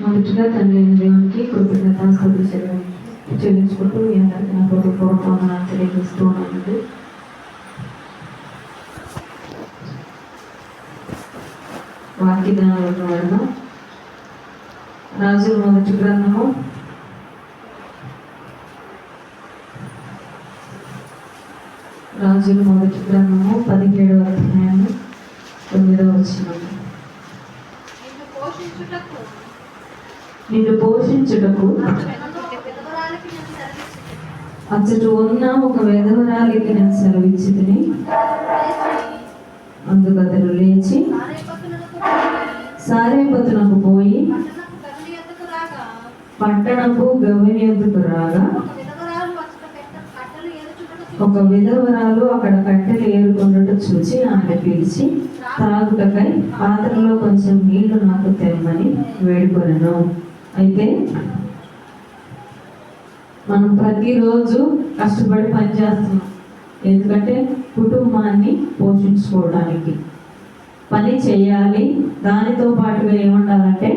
మొదటిగా తండ్రి అయిన దేవునికి కృతజ్ఞతాస్తుతులు చెల్లించుకుంటూ మీ అందరికీ నా పూర్వపూర్వకమైన తెలియజేస్తూ ఉన్నానండి. వాక్యదానంలో వలన రాజుల మొదటి గ్రంథము 17వ అధ్యాయము 9వ వచనం. నిన్ను పోషించుటకు అచ్చట ఉన్న ఒక విధవరాలికి నేను సెలవిచ్చితిని. అందుకు అతడు లేచి సారేపతునకు పోయి పట్టణపు గవిని యొద్దకు రాగా ఒక విధవరాలు అక్కడ కట్టెలు ఏరుకుంటూ చూచి ఆమె పిలిచి త్రాగుటకై పాత్రలో కొంచెం నీళ్లు నాకు తెమ్మని వేడుకొనెను. అయితే మనం ప్రతిరోజు కష్టపడి పనిచేస్తున్నాం, ఎందుకంటే కుటుంబాన్ని పోషించుకోవడానికి పని చేయాలి. దానితో పాటుగా ఏముండాలంటే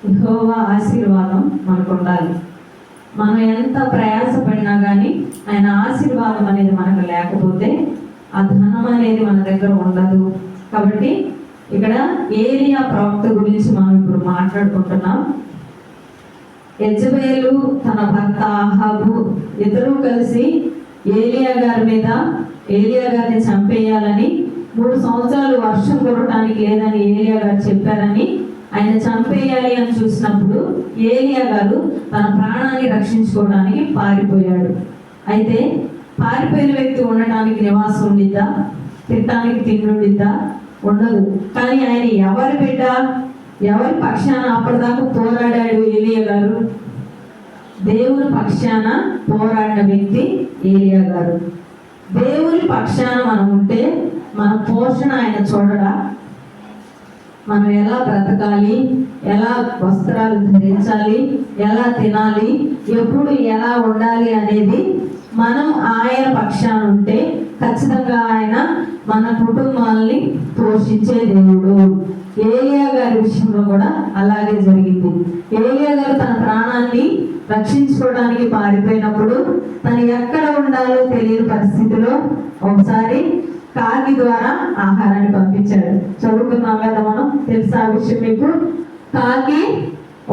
యెహోవా ఆశీర్వాదం మనకు ఉండాలి. మనం ఎంత ప్రయాసపడినా కానీ ఆయన ఆశీర్వాదం అనేది మనకు లేకపోతే ఆ ధనం అనేది మన దగ్గర ఉండదు. కాబట్టి ఇక్కడ ఏలియా ప్రవక్త గురించి మనం ఇప్పుడు మాట్లాడుకుంటున్నాం. యెజబెలు తన భర్త అహాబు ఇద్దరూ కలిసి ఏలియా గారిని చంపేయాలని 3 సంవత్సరాలు వర్షం కురవటానికి లేదని ఏలియా గారు చెప్పారని ఆయన చంపేయాలి అని చూసినప్పుడు ఏలియా గారు తన ప్రాణాన్ని రక్షించుకోవడానికి పారిపోయాడు. అయితే పారిపోయిన వ్యక్తి ఉండటానికి నివాసం ఉండిద్దా? తినటానికి తిండి ఉండిద్దా? ఉండదు. కానీ ఆయన ఎవరి బిడ్డ, ఎవరి పక్షాన అప్పటిదాకా పోరాడాడు ఏలియా గారు? దేవుని పక్షాన పోరాడిన వ్యక్తి ఏలియా గారు. దేవుని పక్షాన మనం ఉంటే మన పోషణ ఆయన చూడడా? మనం ఎలా బ్రతకాలి, ఎలా వస్త్రాలు ధరించాలి, ఎలా తినాలి, ఎప్పుడు ఎలా ఉండాలి అనేది మనం ఆయన పక్షాన ఉంటే ఖచ్చితంగా ఆయన మన కుటుంబాలని పోషించే దేవుడు. ఏలియా గారి విషయంలో కూడా అలాగే జరిగింది. ఏలియా గారు తన ప్రాణాన్ని రక్షించుకోవడానికి పారిపోయినప్పుడు తను ఎక్కడ ఉండాలో తెలియని పరిస్థితిలో ఒకసారి కాకి ద్వారా ఆహారాన్ని పంపించాడు. చదువుకున్నాం కదా మనం, తెలుసా ఆ విషయం మీకు? కాకి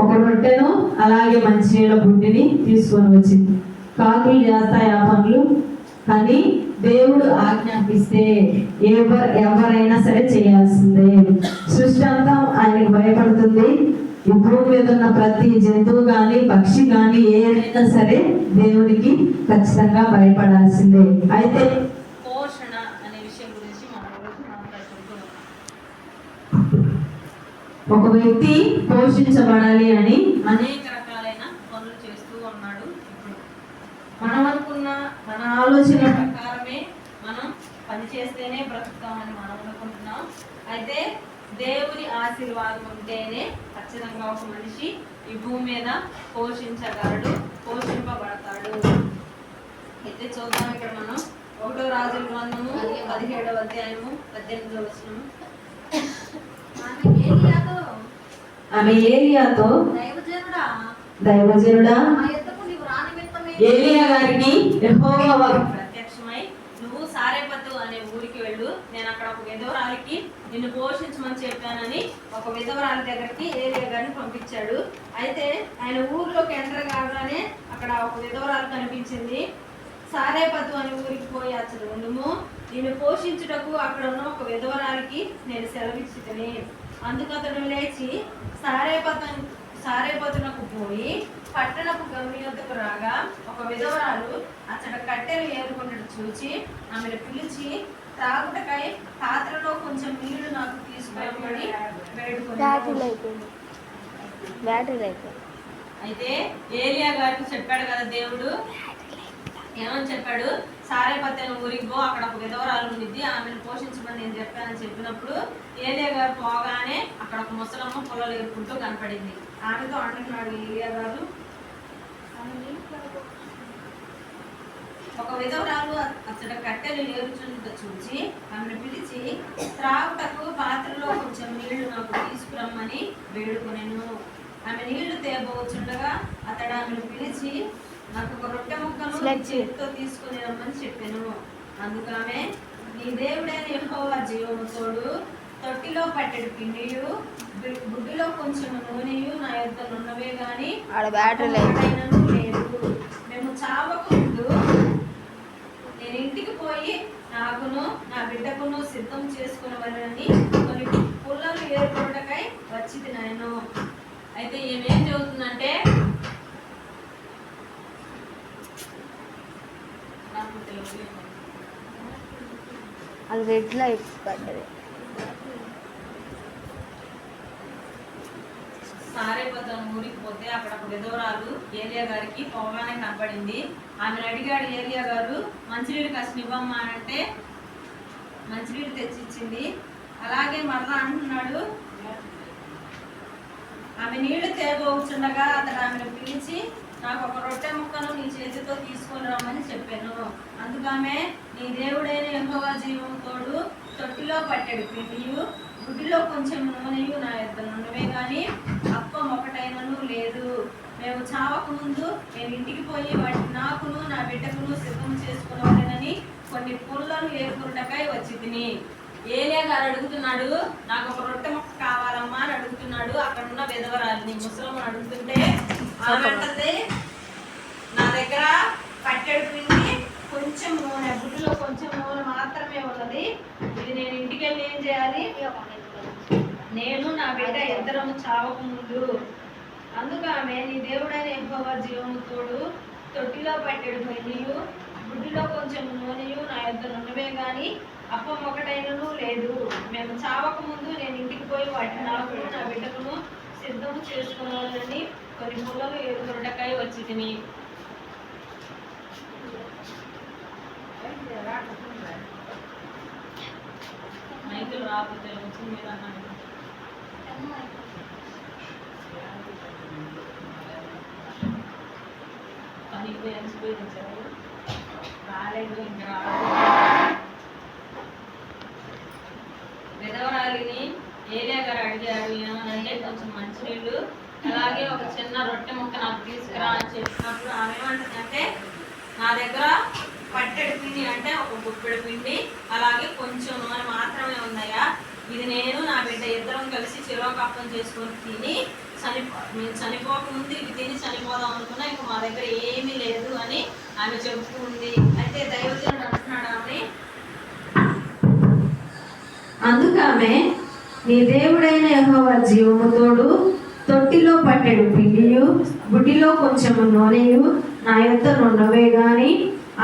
ఒక రొట్టెను అలాగే మంచినీళ్ళ బుడ్డిని తీసుకొని వచ్చింది. కాకులు చేస్తాయి ఆ పనులు, కానీ దేవుడు ఆజ్ఞాపిస్తే ఎవరైనా సరే చేయాల్సిందే. సృష్టి అంతా ఆయనకు భయపడుతుంది. ఈ భూమి మీద ఉన్న ప్రతి జంతువు కానీ పక్షి కానీ ఏదైనా సరే దేవునికి ఖచ్చితంగా భయపడాల్సిందే. అయితే పోషణ అనే విషయం గురించి మనం ఒక వ్యక్తి పోషించబడాలి అని అనేక రకాలైన పనులు చేస్తూ ఉన్నాడు. మనం అనుకున్న మన ఆలోచన ప్రకారమే మనం పని చేస్తేనే బ్రతుకుతామని మనం అనుకుంటున్నాం. అయితే దేవుని ఆశీర్వాదం ఉంటేనే ఖచ్చితంగా ఒక మనిషి ఈ భూమి మీద పోషించగలడు, పోషింపబడతాడు. అయితే చూద్దాం, ఇక్కడ మనం 1వ రాజుల గ్రంథము 17వ అధ్యాయము 18వ వచనము. ఆమె ఏలియాతో దైవజనుడా ఏలియా గారికి యెహోవా ప్రత్యక్షమై, నువ్వు సారేపతు అనే ఊరికి వెళ్ళు, నేను అక్కడ ఒక విధవరాలికి నిన్ను పోషించమని చెప్పానని ఒక విధవరాలి దగ్గరికి ఏలియా గారిని పంపించాడు. అయితే ఆయన ఊర్లోకి ఎంటర్ కాగానే అక్కడ ఒక విధవరాలు కనిపించింది. సారేపతు అనే ఊరికి పోయి అతడు ఉండుము, నిన్ను పోషించుటకు అక్కడ ఉన్న ఒక విధవరాలికి నేను సెలవిచ్చితిని. అందుకు అతడు లేచి సారేపతునకు పోయి పట్టణపు గవిని యొద్దకు రాగా ఒక విధవరాలు అతడు కట్టెలు ఏరుకుంటూ చూచి ఆమెను పిలిచి త్రాగుటకై పాత్రలో కొంచెం నీళ్లు నాకు తీసుకురమ్మని వేడుకొని. అయితే ఏలియా గారికి చెప్పాడు కదా దేవుడు, ఏమని చెప్పాడు? సారేపత్తెన ఊరికి పో, అక్కడ ఒక విధవరాలు ఉండిద్ది, ఆమెను పోషించమని నేను చెప్పానని చెప్పినప్పుడు ఏలియా గారు పోగానే అక్కడ ఒక ముసలమ్మ పొలాలు ఏరుకుంటూ కనపడింది. ఆమెతో అంటున్నాడు ఏలియా గారు, ఒక విధవరాలు అతడు కట్టెలు ఏరుచుంటూ చూచి ఆమెను పిలిచి త్రాగుటకు పాత్రలో కొంచెం నీళ్లు నాకు తీసుకురమ్మని వేడుకొనెను. ఆమె నీళ్లు తేబోచుండగా అతడు ఆమెను పిలిచి, నాకు ఒక రొట్టె ముక్కను నీ చేతితో తీసుకుని రమ్మని చెప్పాను. అందుకు ఆమె, నీ దేవుడైన యెహోవా జీవము తోడు, తొట్టిలో పట్టెడు పిండియు బుడ్డిలో కొంచెం నూనెయు నా యొద్ద నున్నవే గాని ఒక్కటైనను లేదు. మేము చావక ముందు నేను ఇంటికి పోయి నాకును నా బిడ్డకును సిద్ధం చేసుకునేవాళ్ళని కొన్ని పుల్లలు ఏర్పడటకై వచ్చింది నేను. అయితే ఏమేం చదువుతుందంటే, అది రెడ్లో పడ్డది. సారేపతం ఊరికి పోతే అక్కడ ఒక విధవరాలు ఏలియా గారికి పోగానే కనపడింది. ఆమెను అడిగాడు ఏలియా గారు, మంచినీళ్ళు కాస్త ఇవ్వమ్మా అంటే మంచినీళ్ళు తెచ్చిచ్చింది. అలాగే మరలా అంటున్నాడు, ఆమె నీళ్లు తేబోచుండగా అతడు ఆమెను పిలిచి, నాకు ఒక రొట్టె ముక్కను నీ చేతితో తీసుకొని రమ్మని చెప్పాను. అందుకమే, నీ దేవుడైన యెహోవా జీవము తోడు, తొట్టిలో పట్టెడు పిండియు గుడ్డిలో కొంచెం నూనెయు నా యొద్ద నుండవే గాని అప్పం ఒకటైనను లేదు. మేము చావక ముందు నేను ఇంటికి పోయి వాటిని నాకును నా బిడ్డకును సిద్ధం చేసుకునేవాళ్ళని కొన్ని పుల్లలు ఏర్పడటకై వచ్చి తిని. ఏలియా గారు అడుగుతున్నాడు, నాకు ఒక రొట్టె ముక్క కావాలమ్మా అని అడుగుతున్నాడు. అక్కడ ఉన్న విధవరాలిని ముసలమ్మని అడుగుతుంటే ఆమె అంటది, నా దగ్గర పట్టెడు పిండి కొంచెం నూనె, బుడ్డిలో కొంచెం నూనె మాత్రమే ఉన్నది. ఇది నేను ఇంటికి వెళ్ళి ఏం చేయాలి? నేను నా బిడ్డ ఇద్దరము చావక ముందు. అందుకు ఆమె, నీ దేవుడైన యెహోవా జీవము తోడు, తొట్టిలో పట్టెడు పిండియు బుడ్డిలో కొంచెం నూనెయు నా యొద్ద నున్నవే గాని అప్పం ఒకటైనను లేదు. మేము చావక ముందు నేను ఇంటికి పోయి వాటిని నాకును నా బిడ్డకును సిద్ధము చేసుకునేవాళ్ళని కొన్ని పుల్లలు ఏర్పడటకై వచ్చి తిని. మైకులు రాకపోతే వచ్చింది మీరు అన్నాడు. పనికి ఎక్స్పీరియన్స్ రాలేదు, ఇంకా రాలేదు. విధవరాలిని ఏలియా గారు అడిగారు ఏమనంటే, కొంచెం మంచినీళ్ళు అలాగే ఒక చిన్న రొట్టె ముక్క నాకు తీసుకురా అని చెప్పినప్పుడు ఆమె ఏమంటుందంటే, నా దగ్గర పట్టెడు పిండి అంటే ఒక గుప్పెడు పిండి అలాగే కొంచెం నూనె మాత్రమే ఉందయ్యా. ఇది నేను నా బిడ్డ ఇద్దరం కలిసి చెరువు అప్పం చేసుకొని తిని మేము చనిపోక ముందు ఇవి తిని చనిపోదాం అనుకున్నా, ఇంకా మా దగ్గర ఏమీ లేదు అని ఆమె చెబుతూ ఉంది. అయితే దైవజనుడు అంటున్నాడు ఆమె, అందుకామె, నీ దేవుడైన యెహోవా జీవము తోడు, తొట్టిలో పట్టెడు పిండియు బుడ్డిలో కొంచెం నూనెయు నా యొద్ద నున్నవే గాని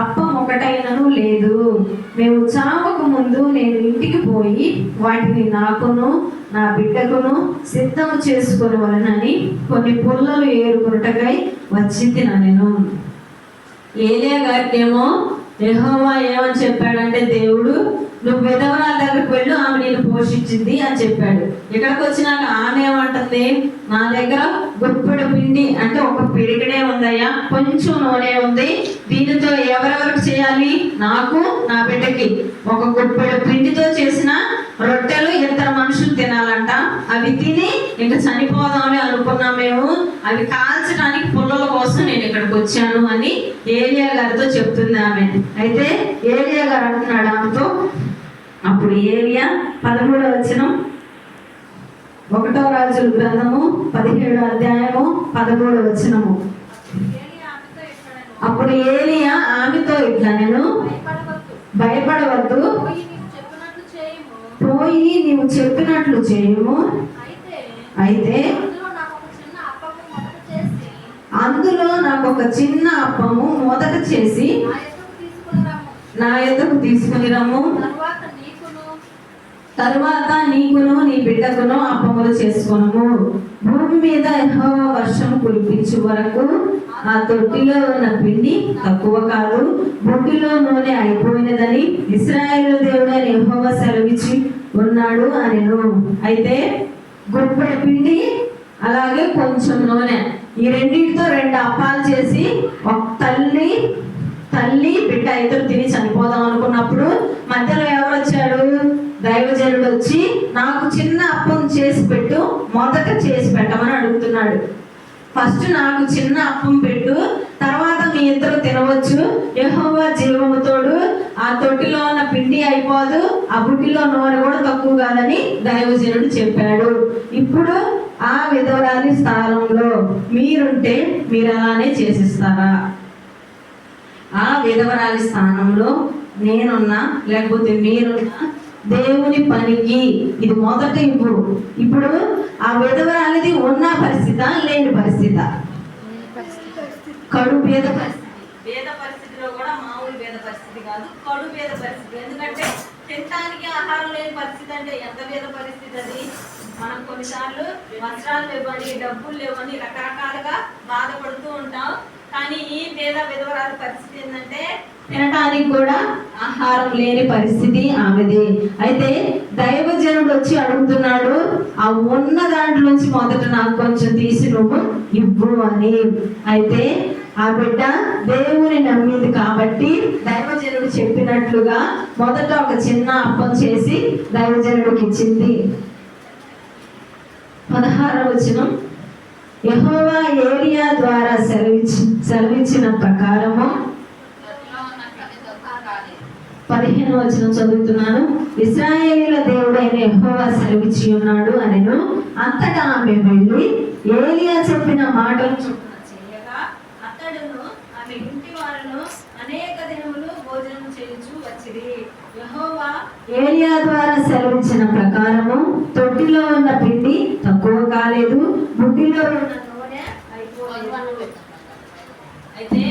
అప్పం ఒకటైనను లేదు. మేము చావక ముందు నేను ఇంటికి పోయి వాటిని నాకును నా బిడ్డకును సిద్ధము చేసుకునేవాళ్ళని కొన్ని పుల్లలు ఏరుకొనుటకై వచ్చి తినను. ఏలియా గారికి ఏమో యెహోవా ఏమని చెప్పాడంటే, దేవుడు నువ్వు విధవరాల దగ్గరికి వెళ్ళు, ఆమె నేను పోషించింది అని చెప్పాడు. ఇక్కడికి వచ్చినాక ఆమె ఏమంటుంది, నా దగ్గర గుప్పెడు పిండి అంటే ఒక పిడికడే ఉందయ్యా, కొంచెం నూనె ఉంది, దీనితో ఎవరెవరికి చేయాలి? నాకు నా బిడ్డకి ఒక గుప్పెడు పిండితో చేసిన రొట్టెలు ఇద్దరు మనుషులు తినాలంట. అవి తిని ఇంకా చనిపోదామని అనుకున్నాం మేము, అవి కాల్చడానికి పుల్లల కోసం నేను ఇక్కడికి వచ్చాను అని ఏలియా గారితో చెప్తుంది ఆమె. అయితే ఏలియా గారు అంటున్నాడు ఆమెతో, అప్పుడు ఏలియా 13వ వచనం 1వ రాజుల గ్రంథము 17వ అధ్యాయము 13వ వచనము. అప్పుడు ఏలియా ఆమెతో ఇట్లా, నేను భయపడవద్దు, పోయి నీవు చెప్పినట్లు చేయుము. అయితే అందులో నాకు ఒక చిన్న అప్పము మొదట చేసి నా యొద్దకు తీసుకుని రమ్ము. తరువాత నీకును నీ బిడ్డకును అప్పములు చేసుకొనుము. భూమి మీద యెహోవా వర్షం కురిపించు వరకు ఆ తొట్టిలో ఉన్న పిండి తక్కువ కాదు, బుడ్డిలో నూనె అయిపోయినదని ఇశ్రాయేలు దేవుడైన యెహోవా సెలవిచ్చి ఉన్నాడు అనెను. అయితే గుప్పెడు పిండి అలాగే కొంచెం నూనె, ఈ రెండింటితో 2 అప్పాలు చేసి ఒక తల్లి బిడ్డ ఇద్దరు తిని చనిపోదాం అనుకున్నప్పుడు మధ్యలో ఎవరు వచ్చాడు? దైవజనుడు వచ్చి నాకు చిన్న అప్పం చేసి పెట్టు, మొదట చేసి పెట్టమని అడుగుతున్నాడు. ఫస్ట్ నాకు చిన్న అప్పం పెట్టు, తర్వాత మీ ఇద్దరు తినవచ్చు. యెహోవా జీవము తోడు, ఆ తొట్టిలో ఉన్న పిండి అయిపోదు, ఆ బుట్టిలో నూనె కూడా తక్కువ కాదని దైవజనుడు చెప్పాడు. ఇప్పుడు ఆ విధవరాలి స్థానంలో మీరుంటే మీరు అలానే చేసిస్తారా? ఆ విధవరాలి స్థానంలో నేనున్నా, లేకపోతే మీరున్నా, దేవుని పనికి ఇది మొదట ఇప్పుడు ఆ విధవరాలిది ఉన్న పరిస్థితి లేని పరిస్థితి, కడు పేద పరిస్థితి. పేద పరిస్థితిలో కూడా మామూలు పేద పరిస్థితి కాదు, కడు పేద పరిస్థితి. ఎందుకంటే తినడానికి ఆహారం లేని పరిస్థితి అంటే ఎంత పేద పరిస్థితి అది. మనం కొన్నిసార్లు వస్త్రాలు లేవని, డబ్బులు లేవని రకరకాలుగా బాధపడుతూ ఉంటాం. కానీ ఈ పేద విధవరాల పరిస్థితి ఏంటంటే తినటానికి కూడా ఆహారం లేని పరిస్థితి ఆమెది. అయితే దైవజనుడు వచ్చి అడుగుతున్నాడు, ఆ ఉన్న దాంట్లోంచి మొదట నాకు కొంచెం తీసి నువ్వు ఇవ్వు అని. అయితే ఆ బిడ్డ దేవుని నమ్మింది కాబట్టి దైవజనుడు చెప్పినట్లుగా మొదట ఒక చిన్న అప్పం చేసి దైవజనుడికి ఇచ్చింది. 16వ వచనం, యెహోవా ఏలియా ద్వారా సెలవిచ్చిన ప్రకారము. 15వ వచనం చదువుతున్నాను. ఇశ్రాయేలీయుల దేవుడైన యెహోవా సెలవిచ్చి ఉన్నాడు అనెను. అంతటా ఆమె వెళ్ళి ఏలియా చెప్పిన మాటలు చొప్పున చేయగా అతడును ఆమె ఇంటి వారును అనేక దినములు భోజనం చేయించు వచ్చిరి. యెహోవా ఏలియా ద్వారా సెలవిచ్చిన ప్రకారము తొట్టిలో ఉన్న పిండి తక్కువ కాలేదు, బుడ్డిలో ఉన్న నూనె అయిపోలేదు. అయితే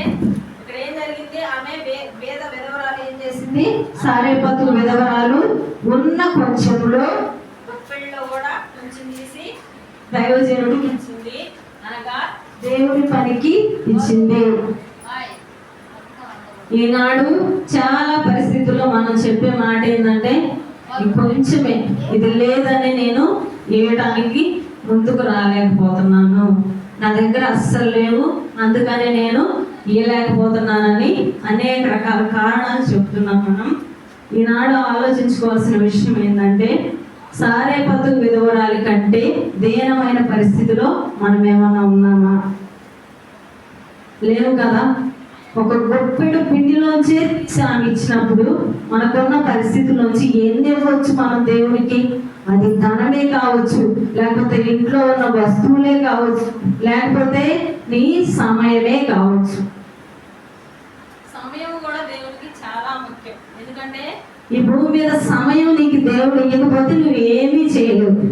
ఇక్కడ ఏం జరిగింది? ఆమె వేద విధవరాలు ఏం చేసింది? సారేపతు విధవరాలు ఉన్న కొంచెంలో గుప్పెళ్ళలో కూడా కొంచెం తీసి దైవజనుడికి ఇచ్చింది, అనగా దేవుని పనికి ఇచ్చింది. ఈనాడు చాలా పరిస్థితుల్లో మనం చెప్పే మాట ఏంటంటే కొంచెమే, ఇది లేదని నేను ఇవ్వడానికి ముందుకు రాలేకపోతున్నాను, నా దగ్గర అస్సలు లేవు, అందుకని నేను ఇవ్వలేకపోతున్నానని అనేక రకాల కారణాలు చెప్తున్నాం. మనం ఈనాడు ఆలోచించుకోవాల్సిన విషయం ఏంటంటే సారేపతు విధవరాలి కంటే దీనమైన పరిస్థితిలో మనం ఏమన్నా ఉన్నామా? లేవు కదా. ఒక గొప్పెడు పిండిలోంచి ఆమె ఇచ్చినప్పుడు మనకున్న పరిస్థితుల్లోంచి ఎన్ని ఇవ్వచ్చు మనం దేవునికి? అది ధనమే కావచ్చు, లేకపోతే ఇంట్లో ఉన్న వస్తువులే కావచ్చు, లేకపోతే నీ సమయమే కావచ్చు. సమయం కూడా దేవునికి చాలా ముఖ్యం. ఎందుకంటే ఈ భూమి మీద సమయం నీకు దేవుడు ఇవ్వకపోతే నువ్వు ఏమీ చేయలేవు.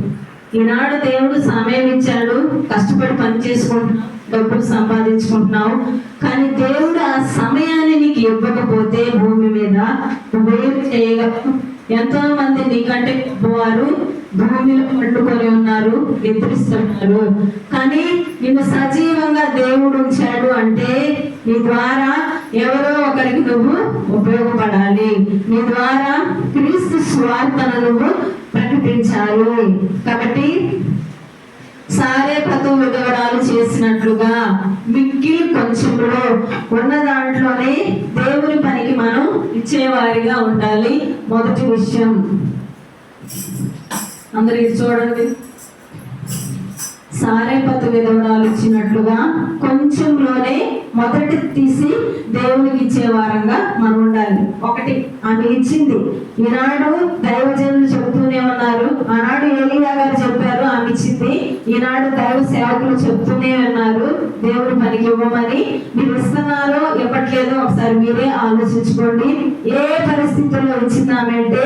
ఈనాడు దేవుడు సమయం ఇచ్చాడు, కష్టపడి పని చేసుకుంటున్నావు, డబ్బులు సంపాదించుకుంటున్నావు. కానీ దేవుడు ఆ సమయాన్ని నీకు ఇవ్వకపోతే భూమి మీద నువ్వేం చేయగలవు? ఎంతో మంది నీకంటే వారు భూమిలో పట్టుకొని ఉన్నారు, నిద్రిస్తున్నారు. కానీ నిన్ను సజీవంగా దేవుడు ఉంచాడు అంటే నీ ద్వారా ఎవరో ఒకరికి నువ్వు ఉపయోగపడాలి, నీ ద్వారా క్రీస్తు స్వార్థను నువ్వు ప్రకటించాలి. కాబట్టి సారేపతు విధవరాలు చేసినట్లుగా మిక్కిలి కొంచెంలో ఉన్న దాంట్లోనే దేవుని పనికి మనం ఇచ్చేవారిగా ఉండాలి. మొదటి విషయం అందరూ ఇది చూడండి. సారేపతు విధవరాలు ఇచ్చినట్లుగా కొంచెంలోనే మొదటి తీసి దేవునికి ఇచ్చే వారంగా మనం ఉండాలి. ఒకటి ఆమె ఇచ్చింది. ఈనాడు దైవజనులు చెప్తూనే ఉన్నారు, ఆనాడు ఏలియా గారు చెప్పారు ఆమె ఇచ్చింది, ఈనాడు దైవ సేవకులు చెప్తూనే ఉన్నారు దేవుని పనికి ఇవ్వమని. మీరు ఇస్తున్నారో ఇవ్వట్లేదో ఒకసారి మీరే ఆలోచించుకోండి. ఏ పరిస్థితుల్లో ఇచ్చిందామంటే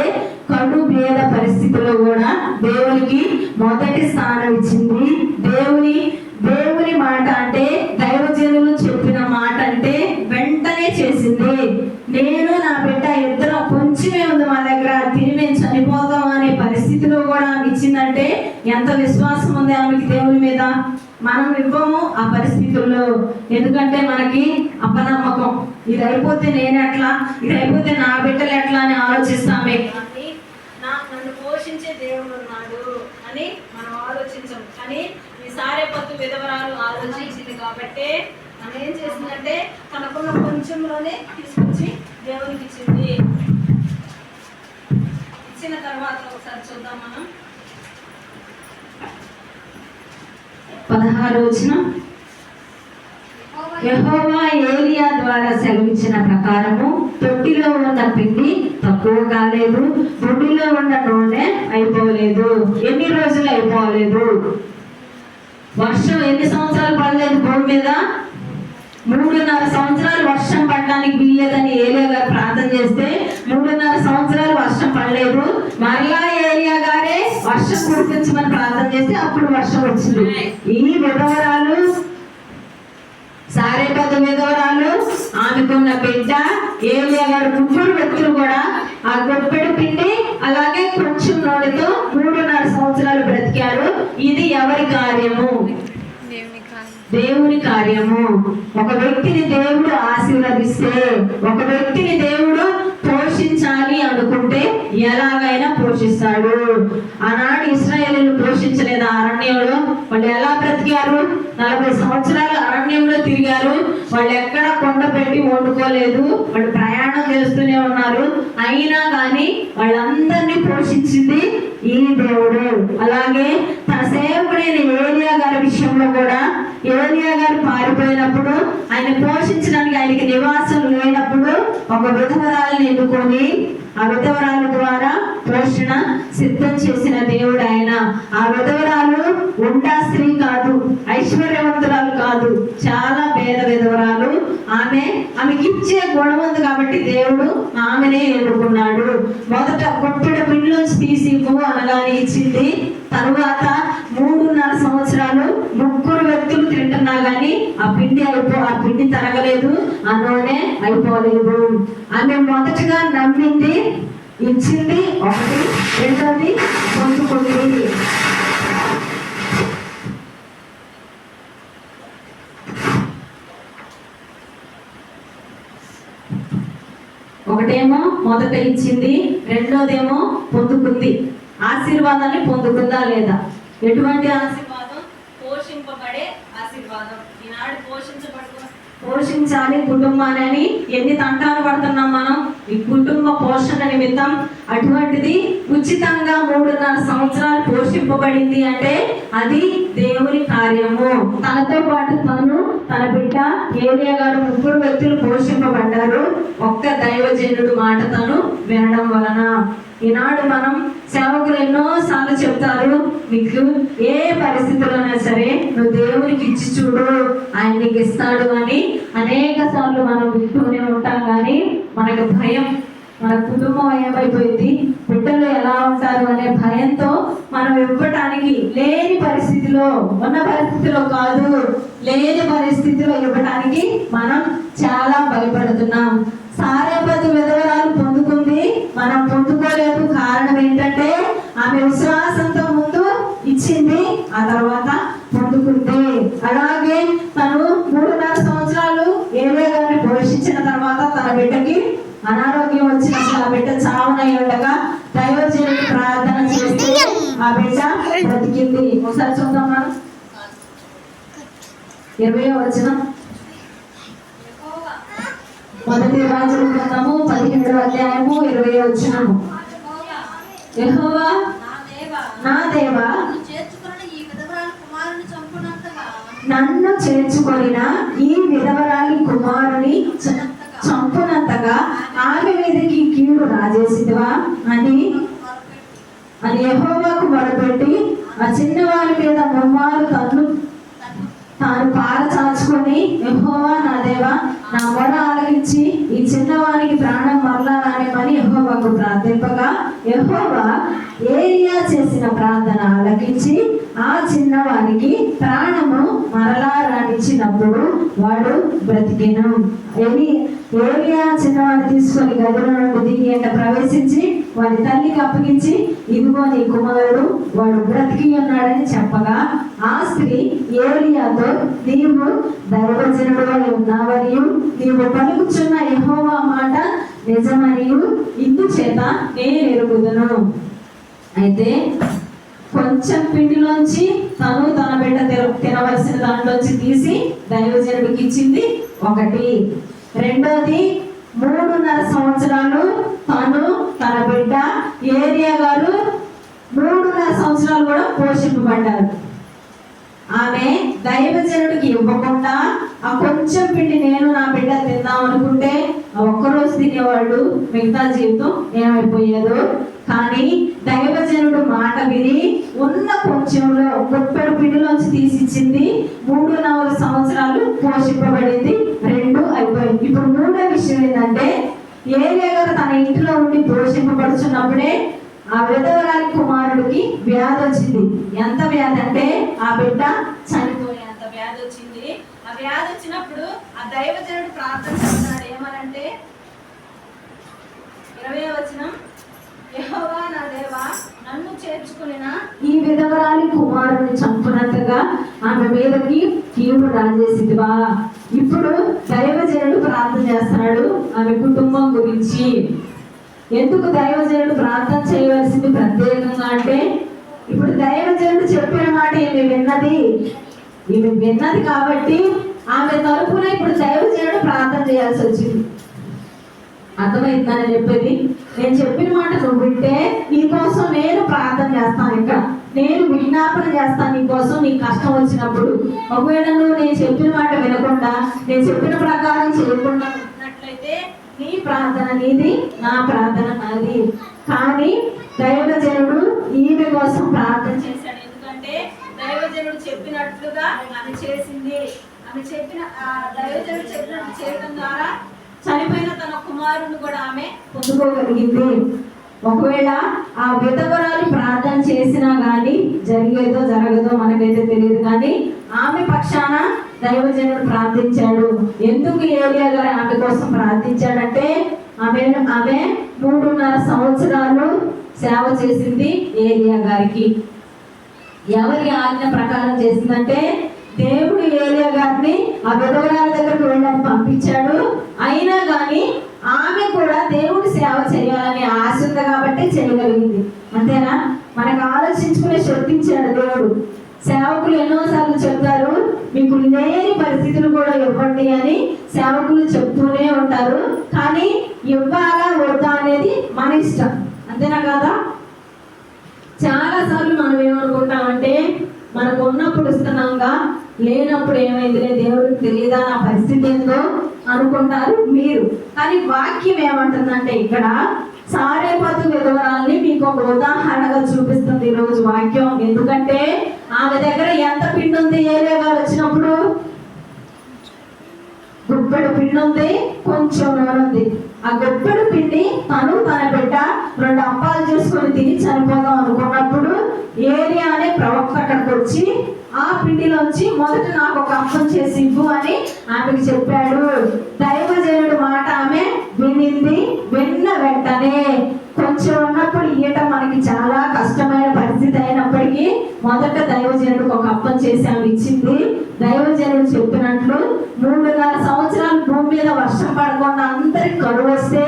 కడు పేద పరిస్థితుల్లో కూడా దేవునికి మొదటి స్థానం ఇచ్చింది. దేవుని మాట అంటే దైవజనులు చెప్పిన మాట అంటే వెంటనే చేసింది. నేను నా బిడ్డ ఇద్దరం కొంచెమే ఉంది మా దగ్గర, తిని మేము చనిపోతాం అనే పరిస్థితిలో కూడా ఆమె ఇచ్చిందంటే ఎంత విశ్వాసం ఉంది ఆమెకి దేవుని మీద. మనం ఇవ్వము ఆ పరిస్థితుల్లో, ఎందుకంటే మనకి అపనమ్మకం. ఇది అయిపోతే నేను ఎట్లా, ఇది అయిపోతే నా బిడ్డలు ఎట్లా అని ఆలోచిస్తామే. నన్ను పోషించే దేవుడు ఉన్నాడు అని మనం ఆలోచించం. కానీ ఈ సారేపతు విధవరాలు ఆలోచించింది కాబట్టి మనం ఏం చేసిందంటే తనకున్న కొంచెంలోనే తీసుకొచ్చి దేవునికి ఇచ్చింది. ఇచ్చిన తర్వాత ఒకసారి చూద్దాం మనం 16వ వచనం. యెహోవా ఏలియా ద్వారా సెలవిచ్చిన ప్రకారము తొట్టిలో ఉన్న పిండి తక్కువ కాలేదు, బుడ్డిలో ఉన్న నూనె అయిపోలేదు. ఎన్ని రోజులు అయిపోలేదు? వర్షం ఎన్ని సంవత్సరాలు పడలేదు భూమి మీద? 3.5 సంవత్సరాలు వర్షం పడడానికి వీల్లేదని ఏలియా గారు ప్రార్థన చేస్తే 3.5 సంవత్సరాలు వర్షం పడలేదు. మరలా ఏలియా గారే వర్షం కురిపించమని ప్రార్థన చేస్తే అప్పుడు వర్షం వచ్చింది. ఈ విధవరాలు, సారేపత విధవరాలు, ఆమెకున్న బిడ్డ, ఏలియా గారు, ముగ్గురు వ్యక్తులు కూడా ఆ గొప్పెడు పిండి అలాగే కొంచెం నూనెతో 3.5 సంవత్సరాలు బ్రతికారు. ఇది ఎవరి కార్యము? దేవుని కార్యము. ఒక వ్యక్తిని దేవుడు ఆశీర్వదిస్తే, ఒక వ్యక్తిని దేవుడు పోషించాలి అనుకుంటే ఎలాగైనా పోషిస్తాడు. ఆనాడు ఇశ్రాయేలీయులు పోషించలేదు అరణ్యంలో. వాళ్ళు ఎలా బ్రతికారు? 40 సంవత్సరాలు అరణ్యంలో తిరిగారు. వాళ్ళు ఎక్కడ కొండ పెట్టి వండుకోలేదు. వాళ్ళు ప్రయాణం చేస్తూనే ఉన్నారు. అయినా కానీ వాళ్ళందరినీ పోషించింది ఈ దేవుడు. అలాగే తన సేవకుడైన ఏలియా గారి విషయంలో కూడా ఏలియా గారు పారిపోయినప్పుడు, ఆయన పోషించడానికి ఆయనకి నివాసం లేనప్పుడు ఒక విధవరాలను ఎన్నుకొని ఆ విధవరాల ద్వారా పోషణ సిద్ధం చేసిన దేవుడు ఆయన. ఆ విధవరాలు ఉండా స్త్రీ కాదు, ఐశ్వర్యవంతురాలు కాదు, చాలా పేద విధవరాలు. ఆమెకి ఇచ్చే గుణం ఉంది కాబట్టి దేవుడు ఆమెనే ఎన్నుకున్నాడు. మొదట కొట్టుడ పిండిలోంచి తీసి ఇవ్వు అనగానే ఇచ్చింది. తరువాత 3.5 సంవత్సరాలు 3 వ్యక్తులు తింటున్నా గానీ ఆ పిండి తరగలేదు, ఆ నూనె అయిపోలేదు. ఆమె మొదటగా నమ్మింది, ఇచ్చింది ఒకటి, రెండోది పొందుకుంది. ఒకటేమో మొదట ఇచ్చింది, రెండోదేమో పొందుకుంది. ఆశీర్వాదాన్ని పొందుకుందా లేదా? ఎటువంటి ఆశీర్వాదం? పోషింపబడే ఆశీర్వాదం. ఈనాడు పోషించాలి కుటుంబాన్ని. ఎన్ని తంటాలు పడుతున్నాం మనం ఈ కుటుంబ పోషణ నిమిత్తం. అటువంటిది ఉచితంగా 3.5 సంవత్సరాలు పోషింపబడింది అంటే అది దేవుని కార్యము. తనతో పాటు తను, తన బిడ్డ ఏలియా గారు, 3 వ్యక్తులు పోషింపబడ్డారు ఒక్క దైవజనుడు మాట తను వినడం వలన. ఈనాడు మనం సేవకులు ఎన్నో సార్లు చెప్తారు, నీకు ఏ పరిస్థితుల్లోనే సరే నువ్వు దేవునికి ఇచ్చి చూడు, ఆయన నీకు ఇస్తాడు అని అనేక సార్లు మనం వింటూనే ఉంటాం. కానీ మనకు భయం, మన కుటుంబం ఏమైపోయింది, బిడ్డలు ఎలా ఉంటారు అనే భయంతో మనం ఇవ్వటానికి లేని పరిస్థితిలో, ఉన్న పరిస్థితిలో కాదు, లేని పరిస్థితిలో ఇవ్వటానికి మనం చాలా భయపడుతున్నాం. సారేపతు విధవరాలు పొందుకుంది, మనం పొందుకోలేదు. కారణం ఏంటంటే ఆమె విశ్వాసంతో ముందు ఇచ్చింది, ఆ తర్వాత పొందుకుంది. అలాగే తను 3.5 సంవత్సరాలు ఏలియా గారిని పోషించిన తర్వాత తన బిడ్డకి అనారోగ్యం వచ్చినప్పుడు ఆ బిడ్డ చావునై ఉండగా దైవజనుడు ప్రార్థన చేస్తే ఆ బిడ్డ బ్రతికింది. ఒకసారి చూద్దాం మనం 20వ వచనం. మొదటి రాజుల గ్రంథము 17వ అధ్యాయము 20వ వచనము. యెహోవా నా దేవా, నన్ను చేర్చుకొనిన ఈ విధవరాలి కుమారుని చంపునంతగా ఆమె మీదకి కీడు రాజేసిదివా అని యెహోవాకు మొరపెట్టి ఆ చిన్నవారి మీద ముమ్మారు తాను పారచాచుకొని, యెహోవా నా దేవా, నా మొర ఆలకించి ఈ చిన్నవానికి ప్రాణం మరలా రానివ్వమని యెహోవాకు ప్రార్థింపగా యెహోవా ఏలియా చేసిన ప్రార్థన ఆలకించి ఆ చిన్నవానికి ప్రాణము మరలా రానిచ్చినప్పుడు వాడు బ్రతికెను. ఏలియా చిన్నవాడిని తీసుకొని గదిలో నుండి దిగి ఎంట ప్రవేశించి వాడి తల్లికి అప్పగించి, ఇదిగో నీ కుమారుడు, వాడు బ్రతికి ఉన్నాడని చెప్పగా ఆ స్త్రీ ఏలియాతో, నీవు దైవజనుడు ఉన్నావనియు నీవు పలుకుచున్న యెహోవా మాట నిజమనియు ఇందుచేత నేను ఎరుగుదును. అయితే కొంచెం పిండిలోంచి తను తన బిడ్డ తినవలసిన దాంట్లోంచి తీసి దైవజనుడికి ఇచ్చింది ఒకటి. రెండోది 3.5 సంవత్సరాలు తను, తన బిడ్డ ఏలియా గారు 3.5 సంవత్సరాలు కూడా పోషింపబడ్డారు. ఆమె దైవజనుడికి ఇవ్వకుండా ఆ కొంచెం పిండి నేను నా బిడ్డ తిందాం అనుకుంటే ఆ ఒక్కరోజు తినేవాళ్ళు, మిగతా జీవితం ఏమైపోయేదో. కానీ దైవజనుడు మాట విని ఉన్న కొంచెంలో గుప్పెడు పిండిలోంచి తీసిచ్చింది. 3.5 సంవత్సరాలు పోషింపబడింది, 2 అయిపోయింది. ఇప్పుడు 3వ విషయం ఏంటంటే, ఏలియా గారు తన ఇంట్లో ఉండి పోషింపబడుచున్నప్పుడే ఆ విధవరాలి కుమారుడికి వ్యాధి వచ్చింది. ఎంత వ్యాధి అంటే ఆ బిడ్డ చనిపోయేంత వ్యాధి వచ్చింది. ఆ వ్యాధి వచ్చినప్పుడు ఆ దైవజనుడు ప్రార్థన చేస్తున్నాడు. ఏమనంటే 20వ వచనం, యెహోవా నా దేవా నన్ను చేర్చుకునినా ఈ విధవరాలి కుమారుని చంపునట్టుగా ఆమె మీదకి కీడు రాజేసిదివా. ఇప్పుడు దైవజనుడు ప్రార్థన చేస్తున్నాడు ఆమె కుటుంబం గురించి. ఎందుకు దైవజనుడు ప్రార్థన చేయవలసింది ప్రత్యేకంగా అంటే, ఇప్పుడు దైవజనుడు చెప్పిన మాట ఈమె విన్నది కాబట్టి ఆమె తరపున ఇప్పుడు దైవజనుడు ప్రార్థన చేయాల్సి వచ్చింది. అర్థమైందని చెప్పేది, నేను చెప్పిన మాట నువ్వు వింటే నీకోసం నేను ప్రార్థన చేస్తాను, ఇక్కడ నేను విజ్ఞాపన చేస్తాను నీకోసం. నీకు కష్టం వచ్చినప్పుడు ఒకవేళ నువ్వు నేను చెప్పిన మాట వినకుండా, నేను చెప్పిన ప్రకారం చేయకుండా ఉన్నట్లయితే నీ ప్రార్థన నీది, నా ప్రార్థన నాది. కానీ దైవజనుడు ఈమె కోసం ప్రార్థన చేశాడు. ఎందుకంటే దైవజనుడు చెప్పినట్లుగా ఆమె చేసింది. ఆమె చెప్పిన దైవజనుడు చెప్పినట్టు చేయడం ద్వారా చనిపోయిన తన కుమారుని కూడా ఆమె పొందుకోగలిగింది. ఒకవేళ ఆ విధవరాలు ప్రార్థన చేసినా కానీ జరిగేదో జరగదో మనకైతే తెలియదు, కానీ ఆమె పక్షాన దైవజనుడు ప్రార్థించాడు. ఎందుకు ఏలియా గారు ఆమె కోసం ప్రార్థించాడంటే, ఆమె 3.5 సంవత్సరాలు సేవ చేసింది ఏలియా గారికి. ఎవరి ఆజ్ఞ ప్రకారం చేసిందంటే, దేవుడు ఏలియా గారిని ఆ విధవరాల దగ్గరకు వెళ్ళని పంపించాడు. అయినా కానీ ఆమె కూడా దేవుడి సేవ చేయాలని ఆశ ఉంది కాబట్టి చేయగలిగింది. అంతేనా? మనకు ఆలోచించుకునే శక్తి ఇచ్చాడు దేవుడు. సేవకులు ఎన్నోసార్లు చెప్తారు, మీకు లేని పరిస్థితులు కూడా ఇవ్వండి అని సేవకులు చెప్తూనే ఉంటారు. కానీ ఇవ్వాలా వద్దా అనేది మన ఇష్టం. అంతేనా కదా? చాలా సార్లు మనం ఏమనుకుంటామంటే, మనకు ఉన్నప్పుడు ఇస్తున్నాంగా, లేనప్పుడు ఏమైందిలే దేవుడికి తెలియదా నా పరిస్థితి ఏందో అనుకుంటారు మీరు. కానీ వాక్యం ఏమంటుందంటే, ఇక్కడ సారేపతు విధవరాల్ని మీకు ఒక ఉదాహరణగా చూపిస్తుంది ఈరోజు వాక్యం. ఎందుకంటే ఆమె దగ్గర ఎంత పిండి ఉంది? ఏలియా గారు వచ్చినప్పుడు గుప్పెడు పిండి ఉంది, కొంచెం నూనె ఉంది. ఆ గుప్పెడు పిండి తను తన బిడ్డ 2 అప్పాలు చేసుకొని తిని చనిపోదాం అనుకున్నప్పుడు ఏలియా అనే ప్రవక్త అక్కడికి వచ్చి ఆ పిండిలోంచి మొదట నాకు ఒక అప్పం చేసి ఇవ్వు అని ఆమెకి చెప్పాడు. దైవజనుడు మాట ఆమె వినింది. విన్న వెంటనే కొంచెం ఉన్నప్పుడు ఈట మనకి చాలా కష్టమైన పరిస్థితి అయినప్పటికీ మొదట దైవజనుడికి ఒక అప్పం చేసి ఆమె ఇచ్చింది. దైవజనుడు చెప్పినట్లు 3.5 సంవత్సరాలు భూమి మీద వర్షం పడకుండా అందరికి కరువు వస్తే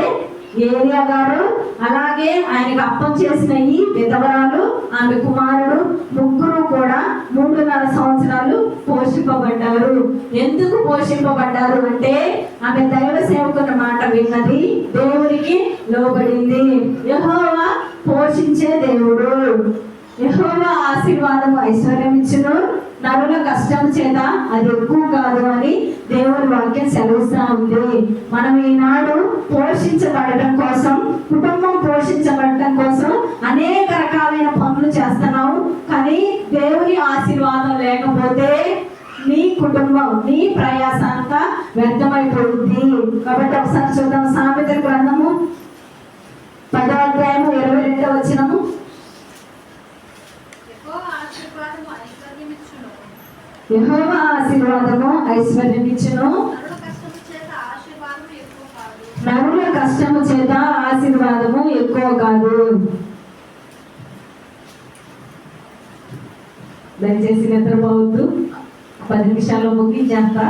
ఏలియా గారు అలాగే ఆయనకు అప్పం చేసిన ఈ విధవరాలు ఆమె కుమారుడు ముగ్గురు కూడా 3.5 సంవత్సరాలు పోషింపబడ్డారు. ఎందుకు పోషింపబడ్డారు అంటే, ఆమె దైవ సేవకుని మాట విన్నది, దేవునికి లోబడింది. యెహోవా పోషించే దేవుడు. యెహోవా ఆశీర్వాదం ఐశ్వర్యం ఇచ్చును, నరుల కష్టం చేత అది ఎక్కువ కాదు అని దేవుని వాక్యం సెలవుస్తా ఉంది. మనం ఈనాడు పోషించబడటం కోసం, కుటుంబం పోషించబడటం కోసం అనేక రకాలైన పనులు చేస్తున్నాం. కానీ దేవుని ఆశీర్వాదం లేకపోతే నీ కుటుంబం, నీ ప్రయాస అంతా వ్యర్థమైపోతుంది. కాబట్టి ఒకసారి చూద్దాం, సామెతల గ్రంథము 10వ అధ్యాయము 22వ వచనము. యెహోవా ఆశీర్వాదము ఐశ్వర్యం ఇచ్చును, నరుల కష్టము చేత ఆశీర్వాదము ఎక్కువ కాదు. దయచేసి నిద్రపోవద్దు, 10 నిమిషాల్లో ముగించేస్తా.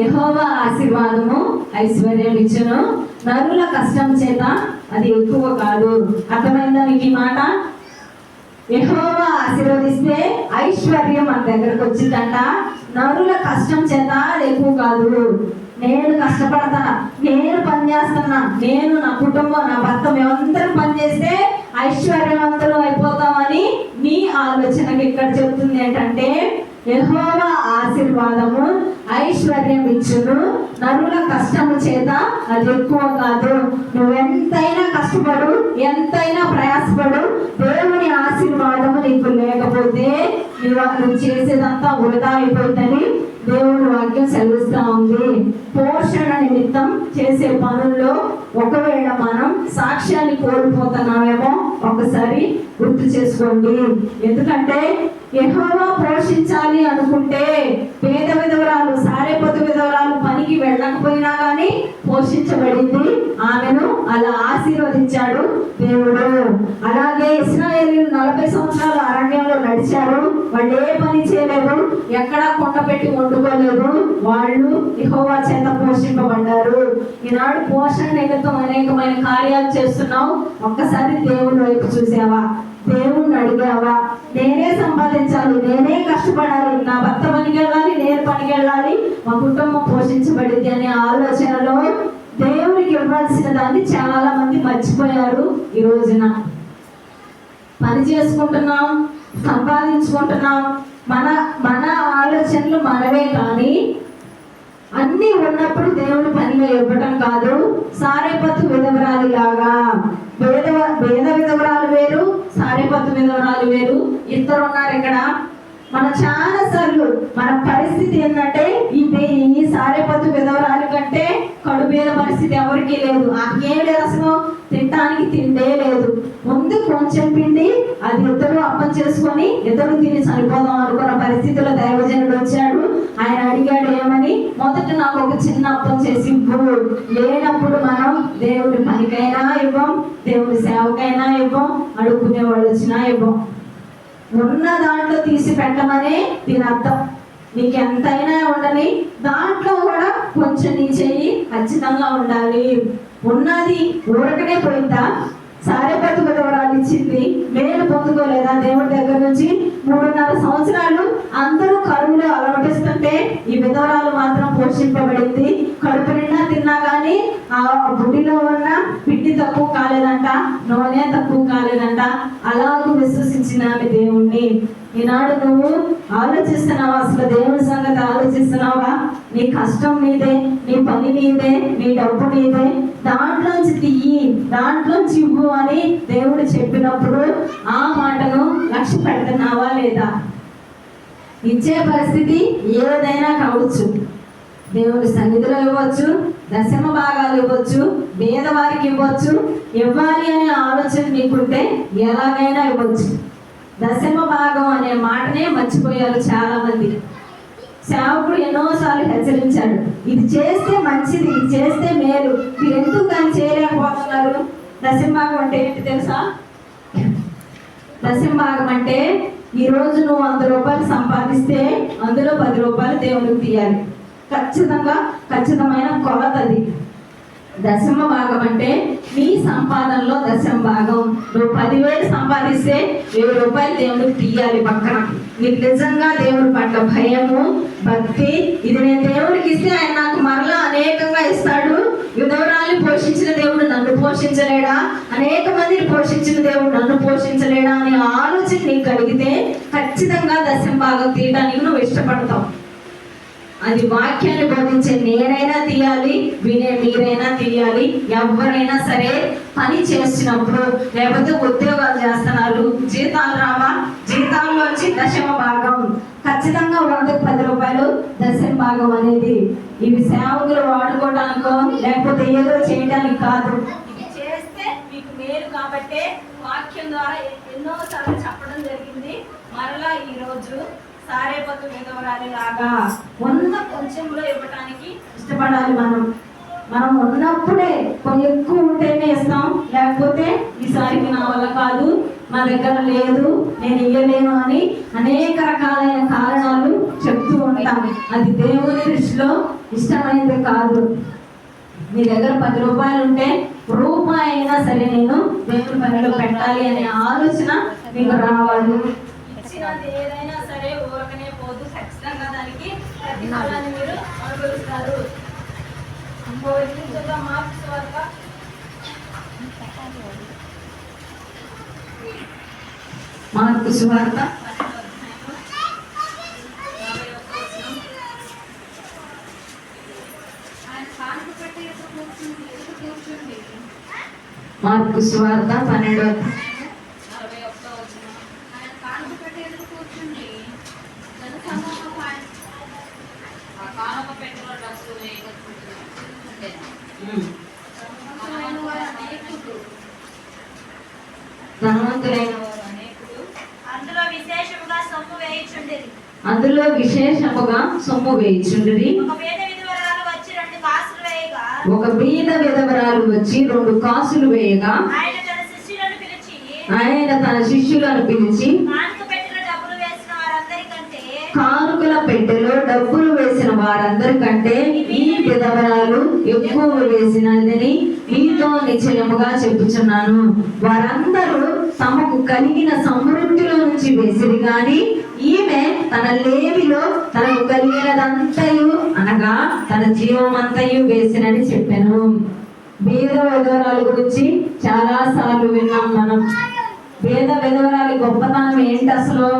యెహోవా ఆశీర్వాదము ఐశ్వర్యం ఇచ్చును, నరుల కష్టం చేత అది ఎక్కువ కాదు. అర్థమైందా మీకు ఈ మాట? యెహోవా ఆశీర్వదిస్తే ఐశ్వర్యం మన దగ్గరకు వచ్చిందంట. నరుల కష్టం చేత అది ఎక్కువ కాదు. నేను కష్టపడతానా, నేను పని చేస్తున్నా, నేను నా కుటుంబం నా భర్త మేమందరం పని చేస్తే ఐశ్వర్యవంతులు అయిపోతామని నీ ఆలోచనకి ఇక్కడ చెప్తుంది ఏంటంటే యెహోవా ఆశీర్వాదము ఐశ్వర్యం ఇచ్చును, నరుల కష్టము చేత అది ఎక్కువ కాదు. నువ్వెంతైనా కష్టపడు, ఎంతైనా ప్రయాసపడు, దేవుని ఆశీర్వాదము నీకు లేకపోతే నువ్వు చేసేదంతా వృధా అయిపోతుందని దేవుడు వాక్యం సెలవిస్తా ఉంది. పోషణ నిమిత్తం చేసే పనుల్లో ఒకవేళ మనం సాక్ష్యాన్ని కోల్పోతున్నామేమో ఒకసారి గుర్తు చేసుకోండి. ఎందుకంటే యెహోవా పోషించాలి అనుకుంటే పేద విధవరాలు సారేపతు విధవరాలు పనికి వెళ్ళకపోయినా కానీ పోషించబడింది, ఆమెను అలా ఆశీర్వదించాడు దేవుడు. అలాగే ఇశ్రాయేలీయులు 40 సంవత్సరాలు అరణ్యంలో నడిచారు, వాళ్ళు ఏ పని చేయలేదు, ఎక్కడా కొండ పెట్టి వండుకోలేదు, వాళ్ళు యెహోవా చేత పోషింపబడ్డారు. ఈనాడు పోషణ నిమిత్తం అనేకమైన కార్యాలు చేస్తున్నావు, ఒక్కసారి దేవుని వైపు చూసావా? దేవుణ్ణి అడిగావా? నేనే సంపాదించాలి, నేనే కష్టపడాలి, నా భర్త పనికి వెళ్ళాలి, నేను పనికి వెళ్ళాలి, మా కుటుంబం పోషించబడింది అనే ఆలోచనలో దేవునికి ఇవ్వాల్సిన దాన్ని చాలా మంది మర్చిపోయారు. ఈ రోజున పని చేసుకుంటున్నాం, సంపాదించుకుంటున్నాం, మన మన ఆలోచనలు మనవే, కానీ అన్ని ఉన్నప్పుడు దేవుడు పనిగా ఇవ్వటం కాదు. సారేపతు విధవరాలు లాగా వేద విధవరాలు వేరు, సారేపతు విధవరాలు వేరు, ఇద్దరు ఉన్నారు ఇక్కడ. మన చాలా సార్లు మన పరిస్థితి ఏంటంటే ఈ సారేపతు విధవరాలు కంటే కడుపేద పరిస్థితి ఎవరికీ లేదు. ఆకేం లేదు, అసలు తినడానికి తిండే లేదు. ముందు కొంచెం పిండి అది ఇద్దరు అప్పం చేసుకొని ఇద్దరు తిని చనిపోదాం అనుకున్న పరిస్థితిలో దైవజనుడు వచ్చాడు. ఆయన అడిగాడు ఏమని, మొదట నాకు ఒక చిన్న అప్పం చేసి ఇవ్వు. లేనప్పుడు మనం దేవుడి పనికైనా ఇవ్వం, దేవుడి సేవకైనా ఇవ్వం, అడుక్కునే వాళ్ళు వచ్చినా ఇవ్వం. ఉన్న దాంట్లో తీసి పెట్టమనే దీని అర్థం. నీకు ఎంతైనా ఉండని, దాంట్లో కూడా కొంచెం నీ చెయ్యి ఖచ్చితంగా ఉండాలి. ఉన్నది ఊరకనే పోయిందా? సారేపతు విధవరాలు ఇచ్చింది, మేలు పొందుకోలేదా దేవుడి దగ్గర నుంచి? 3.5 సంవత్సరాలు అందరూ కరువులో అలవటిస్తుంటే ఈ విధవరాలు మాత్రం పోషింపబడింది. కడుపు నిండా తిన్నా కానీ ఆ గుడిలో ఉన్న పిండి తక్కువ కాలేదంట, నూనె తక్కువ కాలేదంట. అలాగూ విశ్వసించిన ఆమె దేవుణ్ణి. ఈనాడు నువ్వు ఆలోచిస్తున్నావా? అసలు దేవుని సంగతి ఆలోచిస్తున్నావా? నీ కష్టం నీదే, నీ పని నీదే, నీ డబ్బు నీదే, దాంట్లోంచి తీయి, దాంట్లోంచి ఇవ్వు అని దేవుడు చెప్పినప్పుడు ఆ మాటను లక్ష్య పెడుతున్నావా లేదా? ఇచ్చే పరిస్థితి ఏదైనా కావచ్చు. దేవుడి సన్నిధిలో ఇవ్వచ్చు, దశమ భాగాలు ఇవ్వచ్చు, పేదవారికి ఇవ్వచ్చు. ఇవ్వాలి అనే ఆలోచన నీకుంటే ఎలాగైనా ఇవ్వచ్చు. దశమ భాగం అనే మాటనే మర్చిపోయారు చాలా మంది. సేవకుడు ఎన్నోసార్లు హెచ్చరించాడు, ఇది చేస్తే మంచిది, ఇది చేస్తే మేలు, మీరు ఎందుకు దాన్ని చేయలేకపోతున్నారు? దశమ భాగం అంటే ఏంటి తెలుసా? దశమ భాగం అంటే ఈరోజు నువ్వు 100 రూపాయలు సంపాదిస్తే అందులో 10 రూపాయలు దేవుడికి తీయాలి. ఖచ్చితమైన కొలత అది. దశమ భాగం అంటే నీ సంపాదనలో దశమ భాగం. నువ్వు 10,000 సంపాదిస్తే 1,000 రూపాయలు దేవుడికి తీయాలి పక్కన. నీకు నిజంగా దేవుడి పట్ల భయము, భక్తి, ఇది నేను దేవుడికి ఇస్తే ఆయన నాకు మరలా అనేకంగా ఇస్తాడు, విధవరాల్ని పోషించిన దేవుడు నన్ను పోషించలేడా, అనేక మందిని పోషించిన దేవుడు నన్ను పోషించలేడా అనే ఆలోచన నీకు కలిగితే ఖచ్చితంగా దశమ భాగం తీయడానికి నువ్వు ఇష్టపడతావు. అది వాక్యాన్ని బోధించే నేనైనా తీయాలి, వినే మీరైనా తీయాలి. ఎవరైనా సరే పని చేస్తున్నప్పుడు, లేకపోతే ఉద్యోగాలు చేస్తున్నారు, జీతాలు రావా, జీతాల్లోంచి దశమ భాగం ఖచ్చితంగా 110 రూపాయలు దశమ భాగం అనేది. ఇవి సేవకులు వాడుకోవడానికో లేకపోతే ఏదో చేయడానికి కాదు. ఇది చేస్తే మీకు మేలు కాబట్టే వాక్యం ద్వారా ఎన్నోసార్లు చెప్పడం జరిగింది. మరలా ఈరోజు సారేపతు విధవరాలి లాగా ఉన్న కొంచెంలో ఇవ్వటానికి ఇష్టపడాలి. మనం ఉన్నప్పుడే కొంచెం ఎక్కువ ఉంటేనే ఇస్తాం, లేకపోతే ఈసారికి నా వల్ల కాదు, మా దగ్గర లేదు, నేను ఇవ్వలేను అని అనేక రకాలైన కారణాలు చెప్తూ ఉంటాం. అది దేవుని దృష్టిలో ఇష్టమైనది కాదు. మీ దగ్గర 10 రూపాయలు ఉంటే రూపాయి అయినా సరే నేను దేవుని పనిలో పెట్టాలి అనే ఆలోచన మీకు రావాలి. ఇచ్చినది ఏదైనా సరే ఊరకనే పోదు, ఖచ్చితంగా దానికి ప్రతిఫలాన్ని మీరు అనుభవిస్తారు. ఇంకో వ్యక్తి చూద్దాం. మార్కు సువార్త మార్కు సువార్త 12వ మార్కు సువార్త 12వ ధనవంతులైన అందులో విశేషముగా సొమ్ము వేయుచుండిరి. ఒక బీద విధవరాలు వచ్చి 2 కాసులు వేయగా ఆయన తన శిష్యులను పిలిచి కానుకల పెట్టెలో డబ్బులు వేసిన వారందరికంటే ఈ విధవరాలు ఎక్కువ వేసినదని మీతో నిశ్చయముగా చెప్పుచున్నాను. వారందరూ తమకు కలిగిన సమృద్ధిలో నుంచి వేసిరి గాని ఈమె తన లేమిలో తనకు కలిగినదంతయు అనగా తన జీవమంతయు వేసినని చెప్పాను. బీద విధవరాల గురించి చాలా సార్లు విన్నాం మనం. బీద విధవరాలి గొప్పతనం ఏంటి అసలు?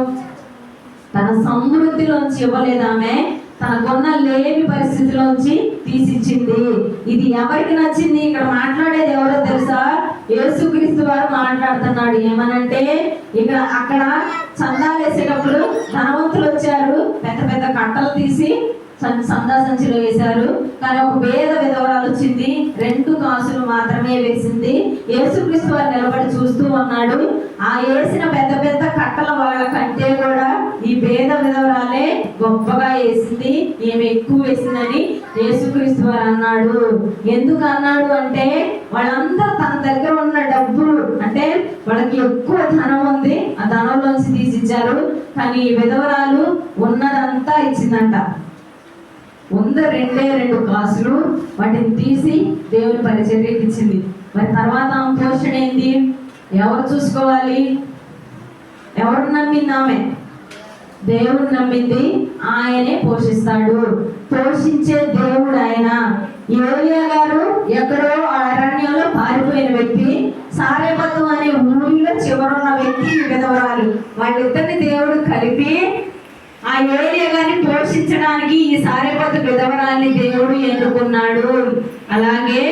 తన సమృద్ధిలోంచి ఇవ్వలేదామె, తనకున్న లేని పరిస్థితిలోంచి తీసిచ్చింది. ఇది ఎవరికి నచ్చింది? ఇక్కడ మాట్లాడేది ఎవరో తెలుసా? యేసుక్రీస్తు వారు మాట్లాడుతున్నాడు. ఏమనంటే అక్కడ చందాలు వేసేటప్పుడు ధనవంతులు వచ్చారు, పెద్ద పెద్ద కట్టలు తీసి సందా సంచిలో వేశారు. కానీ ఒక పేద విధవరాలు వచ్చింది, 2 కాసులు మాత్రమే వేసింది. యేసుక్రీస్తు వారు నిలబడి చూస్తూ ఉన్నాడు. ఆ వేసిన పెద్ద పెద్ద కట్టల వాళ్ళ కంటే కూడా ఈ పేద విధవరాలే గొప్పగా వేసింది, ఈమె ఎక్కువ వేసిందని యేసుక్రీస్తు వారు అన్నాడు. ఎందుకు అన్నాడు అంటే వాళ్ళందరూ తన దగ్గర ఉన్న డబ్బులు, అంటే వాళ్ళకి ఎక్కువ ధనం ఉంది, ఆ ధనంలోంచి తీసిచ్చారు. కానీ ఈ విధవరాలు ఉన్నదంతా ఇచ్చిందంట. ఉన్న 2 కాసులు వాటిని తీసి దేవుని పరిచర్యకి ఇచ్చింది. మరి తర్వాత ఆమె పోషణ ఏంది? ఎవరు చూసుకోవాలి? ఎవరు నమ్మింది ఆమె? దేవుడు నమ్మింది, ఆయనే పోషిస్తాడు. పోషించే దేవుడు ఆయన. ఏలియా గారు ఎక్కడో అరణ్యంలో పారిపోయిన వ్యక్తి, సారెపతు అనే ఊరిలో చివరున్న వ్యక్తి ఈ విధవరాలు. వాళ్ళిద్దరిని దేవుడు కలిపి ఆ ఏలియా గారిని పోషించడానికి ఈ సారెపతు విధవరాల్ని దేవుడు ఎన్నుకున్నాడు. అలాగే